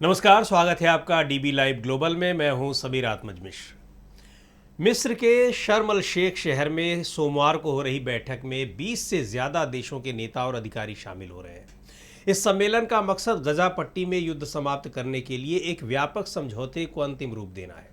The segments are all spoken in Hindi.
नमस्कार, स्वागत है आपका डीबी लाइव ग्लोबल में। मैं हूं समीर आत्मज मिश्र। मिस्र के शर्म अल शेख शहर में सोमवार को हो रही बैठक में 20 से ज़्यादा देशों के नेता और अधिकारी शामिल हो रहे हैं। इस सम्मेलन का मकसद गजा पट्टी में युद्ध समाप्त करने के लिए एक व्यापक समझौते को अंतिम रूप देना है।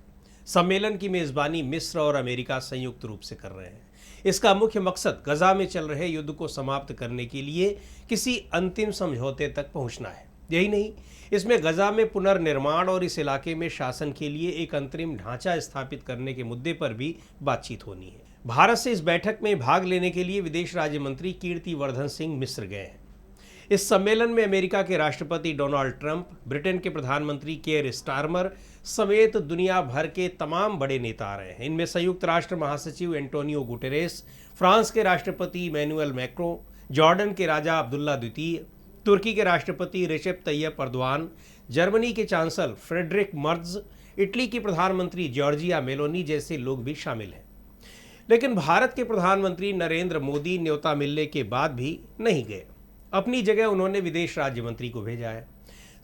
सम्मेलन की मेज़बानी मिस्र और अमेरिका संयुक्त रूप से कर रहे हैं। इसका मुख्य मकसद गजा में चल रहे युद्ध को समाप्त करने के लिए किसी अंतिम समझौते तक पहुंचना है। यही नहीं, इसमें गजा में पुनर्निर्माण और इस इलाके में शासन के लिए एक अंतरिम ढांचा स्थापित करने के मुद्दे पर भी बातचीत होनी है। भारत से इस बैठक में भाग लेने के लिए विदेश राज्य मंत्री कीर्तिवर्धन सिंह मिस्र गए हैं। इस सम्मेलन में अमेरिका के राष्ट्रपति डोनाल्ड ट्रंप, ब्रिटेन के प्रधानमंत्री केयर स्टारमर समेत दुनिया भर के तमाम बड़े नेता आ रहे हैं। इनमें संयुक्त राष्ट्र महासचिव एंटोनियो गुटेरेस, फ्रांस के राष्ट्रपति इमैनुअल मैक्रों, जॉर्डन के राजा अब्दुल्ला द्वितीय, तुर्की के राष्ट्रपति रेसेप तैयप अर्दोआन, जर्मनी के चांसलर फ्रेडरिक मर्ज, इटली की प्रधानमंत्री जॉर्जिया मेलोनी जैसे लोग भी शामिल हैं। लेकिन भारत के प्रधानमंत्री नरेंद्र मोदी न्योता मिलने के बाद भी नहीं गए। अपनी जगह उन्होंने विदेश राज्य मंत्री को भेजा है।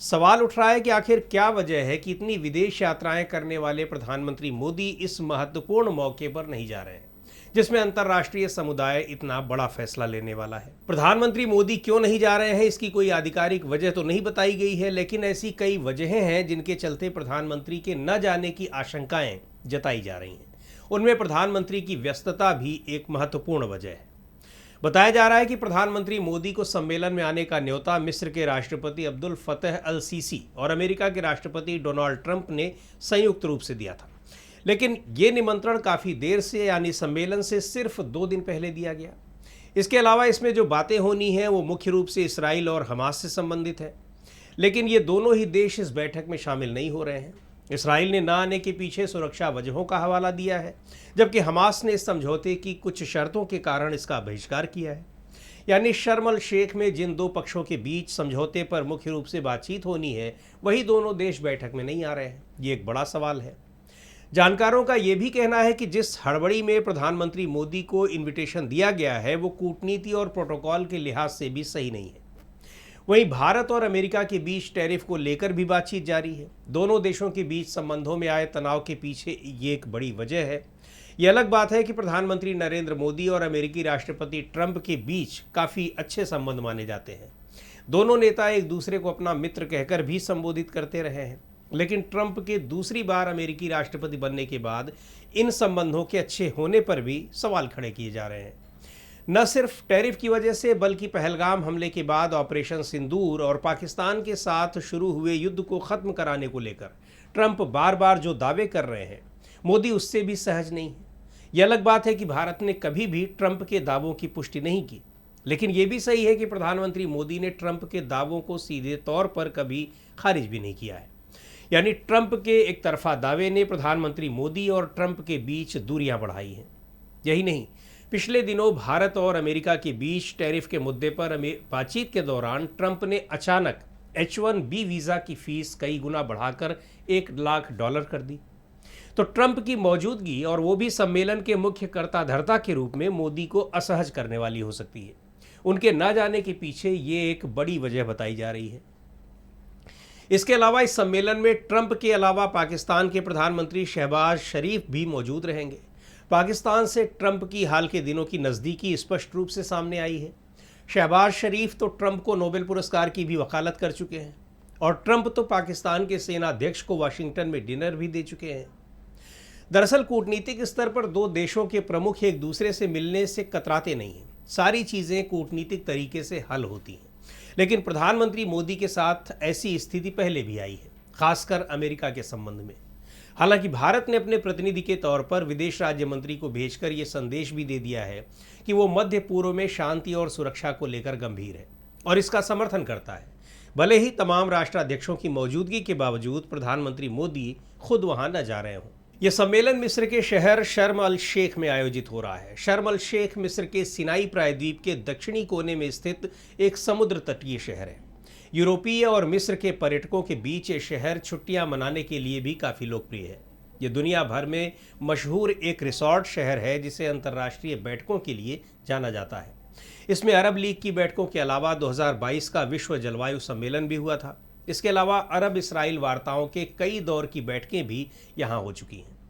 सवाल उठ रहा है कि आखिर क्या वजह है कि इतनी विदेश यात्राएं करने वाले प्रधानमंत्री मोदी इस महत्वपूर्ण मौके पर नहीं जा रहे हैं, जिसमें अंतर्राष्ट्रीय समुदाय इतना बड़ा फैसला लेने वाला है। प्रधानमंत्री मोदी क्यों नहीं जा रहे हैं, इसकी कोई आधिकारिक वजह तो नहीं बताई गई है, लेकिन ऐसी कई वजहें हैं जिनके चलते प्रधानमंत्री के न जाने की आशंकाएं जताई जा रही हैं। उनमें प्रधानमंत्री की व्यस्तता भी एक महत्वपूर्ण वजह है। बताया जा रहा है कि प्रधानमंत्री मोदी को सम्मेलन में आने का न्योता मिस्र के राष्ट्रपति अब्दुल फतह अल सीसी और अमेरिका के राष्ट्रपति डोनाल्ड ट्रंप ने संयुक्त रूप से दिया था। लेकिन ये निमंत्रण काफ़ी देर से, यानी सम्मेलन से सिर्फ 2 दिन पहले दिया गया। इसके अलावा इसमें जो बातें होनी हैं वो मुख्य रूप से इसराइल और हमास से संबंधित है। लेकिन ये दोनों ही देश इस बैठक में शामिल नहीं हो रहे हैं। इसराइल ने ना आने के पीछे सुरक्षा वजहों का हवाला दिया है, जबकि हमास ने इस समझौते की कुछ शर्तों के कारण इसका बहिष्कार किया है। यानी शर्म अल शेख में जिन दो पक्षों के बीच समझौते पर मुख्य रूप से बातचीत होनी है, वही दोनों देश बैठक में नहीं आ रहे हैं। ये एक बड़ा सवाल है। जानकारों का यह भी कहना है कि जिस हड़बड़ी में प्रधानमंत्री मोदी को इनविटेशन दिया गया है वो कूटनीति और प्रोटोकॉल के लिहाज से भी सही नहीं है। वहीं भारत और अमेरिका के बीच टैरिफ को लेकर भी बातचीत जारी है। दोनों देशों के बीच संबंधों में आए तनाव के पीछे ये एक बड़ी वजह है। ये अलग बात है कि प्रधानमंत्री नरेंद्र मोदी और अमेरिकी राष्ट्रपति ट्रंप के बीच काफ़ी अच्छे संबंध माने जाते हैं। दोनों नेता एक दूसरे को अपना मित्र कहकर भी संबोधित करते रहे हैं। लेकिन ट्रंप के दूसरी बार अमेरिकी राष्ट्रपति बनने के बाद इन संबंधों के अच्छे होने पर भी सवाल खड़े किए जा रहे हैं। न सिर्फ टैरिफ की वजह से, बल्कि पहलगाम हमले के बाद ऑपरेशन सिंदूर और पाकिस्तान के साथ शुरू हुए युद्ध को ख़त्म कराने को लेकर ट्रंप बार बार जो दावे कर रहे हैं, मोदी उससे भी सहज नहीं है। यह अलग बात है कि भारत ने कभी भी ट्रंप के दावों की पुष्टि नहीं की, लेकिन यह भी सही है कि प्रधानमंत्री मोदी ने ट्रंप के दावों को सीधे तौर पर कभी खारिज भी नहीं किया है। यानी ट्रंप के एक तरफा दावे ने प्रधानमंत्री मोदी और ट्रंप के बीच दूरियां बढ़ाई हैं। यही नहीं, पिछले दिनों भारत और अमेरिका के बीच टैरिफ के मुद्दे पर बातचीत के दौरान ट्रंप ने अचानक H-1B वीज़ा की फीस कई गुना बढ़ाकर $1 लाख कर दी। तो ट्रंप की मौजूदगी, और वो भी सम्मेलन के मुख्य कर्ताधर्ता के रूप में, मोदी को असहज करने वाली हो सकती है। उनके न जाने के पीछे ये एक बड़ी वजह बताई जा रही है। इसके अलावा इस सम्मेलन में ट्रंप के अलावा पाकिस्तान के प्रधानमंत्री शहबाज शरीफ भी मौजूद रहेंगे। पाकिस्तान से ट्रंप की हाल के दिनों की नज़दीकी स्पष्ट रूप से सामने आई है। शहबाज शरीफ तो ट्रंप को नोबेल पुरस्कार की भी वकालत कर चुके हैं, और ट्रंप तो पाकिस्तान के सेनाध्यक्ष को वाशिंगटन में डिनर भी दे चुके हैं। दरअसल कूटनीतिक स्तर पर दो देशों के प्रमुख एक दूसरे से मिलने से कतराते नहीं हैं। सारी चीज़ें कूटनीतिक तरीके से हल होती हैं। लेकिन प्रधानमंत्री मोदी के साथ ऐसी स्थिति पहले भी आई है, खासकर अमेरिका के संबंध में। हालांकि भारत ने अपने प्रतिनिधि के तौर पर विदेश राज्य मंत्री को भेजकर यह संदेश भी दे दिया है कि वो मध्य पूर्व में शांति और सुरक्षा को लेकर गंभीर है और इसका समर्थन करता है, भले ही तमाम राष्ट्राध्यक्षों की मौजूदगी के बावजूद प्रधानमंत्री मोदी खुद वहां न जा रहे हों। यह सम्मेलन मिस्र के शहर शर्म अल शेख में आयोजित हो रहा है। शर्म अल शेख मिस्र के सिनाई प्रायद्वीप के दक्षिणी कोने में स्थित एक समुद्र तटीय शहर है। यूरोपीय और मिस्र के पर्यटकों के बीच ये शहर छुट्टियां मनाने के लिए भी काफ़ी लोकप्रिय है। ये दुनिया भर में मशहूर एक रिसॉर्ट शहर है जिसे अंतर्राष्ट्रीय बैठकों के लिए जाना जाता है। इसमें अरब लीग की बैठकों के अलावा 2022 का विश्व जलवायु सम्मेलन भी हुआ था। इसके अलावा अरब इसराइल वार्ताओं के कई दौर की बैठकें भी यहाँ हो चुकी हैं।